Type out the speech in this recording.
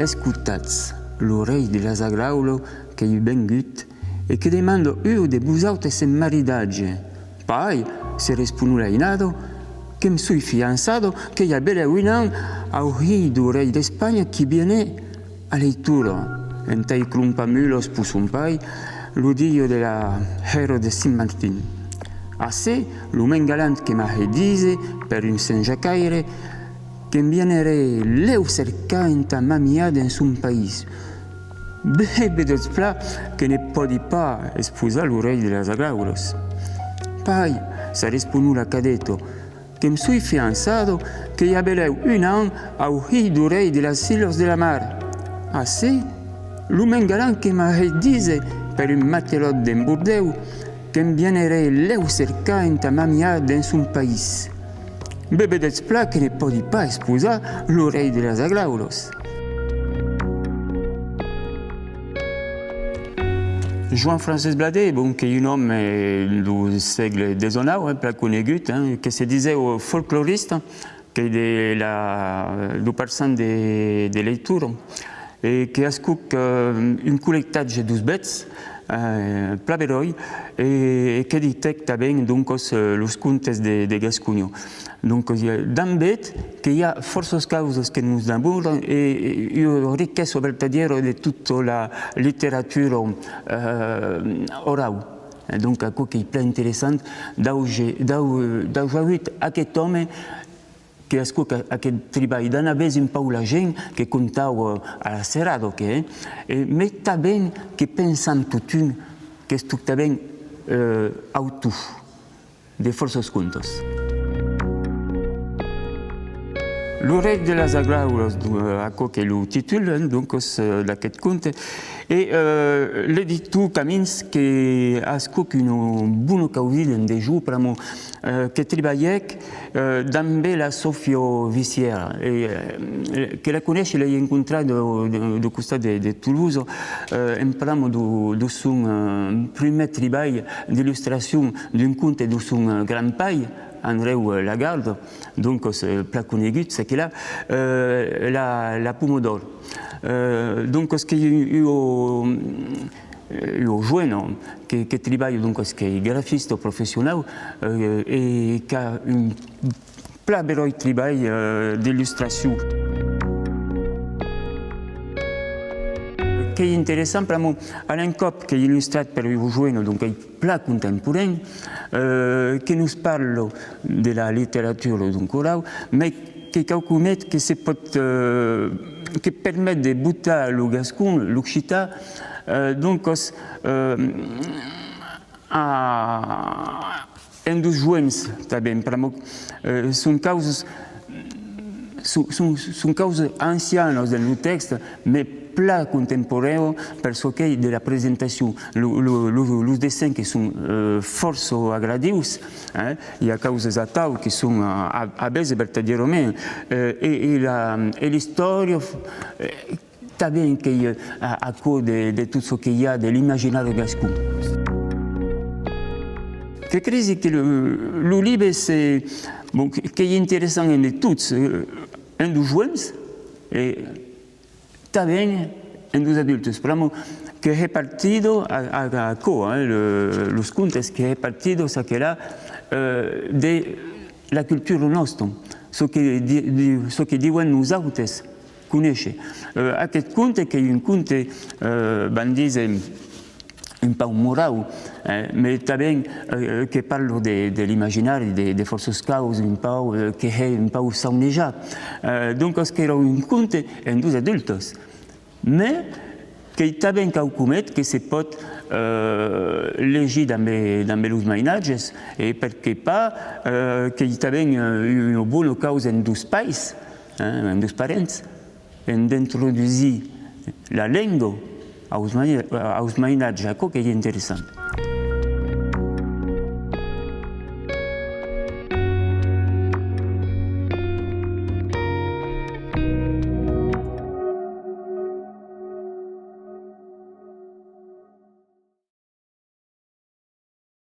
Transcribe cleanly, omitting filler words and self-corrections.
escutats l'orell de la Zagraulo che è vengut e che demando io de busautes en maridatge. Pai, se responulainado, che mi sui fianzato che ya bere un an au hidu rei d'Espagna che viene a leituro. Entai clumpamulos pus un pai, l'udio de la hero de Saint Martin. A se, l'umen galant che m'ha dise per un senjacaire che viene leu cerca in ta mamiade in son país. Bebe de spla che ne podi pas esposa l'orell de las Zagraulos. Pai, sa responula cadetto, che mi sui fianzato che ya beleu un an au hidu rei de las Sillos de la Mar. A se, l'umen galant che m'ha dise per un matelot d'en Burdeu che viene leu cerca in ta mamiade in son país. Bebe de spla che ne podi pas esposa l'orell de las Zagraulos. Joan Francesc Bladet, bon, qui est un homme du siècle XIX, pla conegut, que se disait folkloriste, qui est du persan de lecture, et qui a escut un collectatge d'usbets, pla beroi, et qui detecta ben donc los contes de Gascugno. Donc, d'ambet, qu'il y a forces causes que nous abordons et une richesse vertadière de toute la littérature orale. Donc, ce qui est très intéressant, d'aujourd'hui, aquest homme qui a aquest treball d'anaves un peu la gent que contava a la Cerrado, mais també que pensant tot un, que és també autor de forces contes. L'orell de las Zagraulos, que est le titre d'aquest conte, et l'éditeur Camins qui a escrit une bonne cause de jour pour moi, qui travaillait dans la Sofio Vissière, et que la connaît, je l'ai rencontré du côté de Toulouse, en parlant de son premier travail d'illustration d'un conte de son grand-père, Andreu Lagarde, donc pla conegut, c'est que là, la Pomodoro. Donc, ce qui est eu jeune qui travaille, donc, ce qui est graphiste professionnel et qui a un pla beroi travail d'illustration. Ce qui est intéressant, pour moi, Alain Cop, qui est illustré par un jeune, donc un plat contemporain, qui nous parle de la littérature donc, orale, mais qui calcule que se peut, qui permet de buter le gascon, l'occitan, donc en deux joints, sont causes anciennes dans le texte, mais plat contemporain parce que de la présentation, les dessins qui sont fort agradius, il y a causes atau qui sont à base verdaderamente, et l'histoire también qui à cause de tout ce qu'il y a de l'imaginaire gascon. Que crise que le livre c'est bon, qui est intéressant en tous, en deux joints et también en dos adultos, pero que he partido a los contes que he partido saquerá de la cultura nostra, ce que diuen nosaltres conèixer. Aquest conte que és un conte, van dir, un peu moral, mais també que parla de l'imaginari, de forces causes, un peu que és un peu saunejat. Donc, és que era un conte en dos adultos, mais que també calculet que se pot llegir dans els mainatges, i perquè pas que també una bona causa en dos pais, en dos parents, en d'introduir la llengua aos mainatges, que és interessant.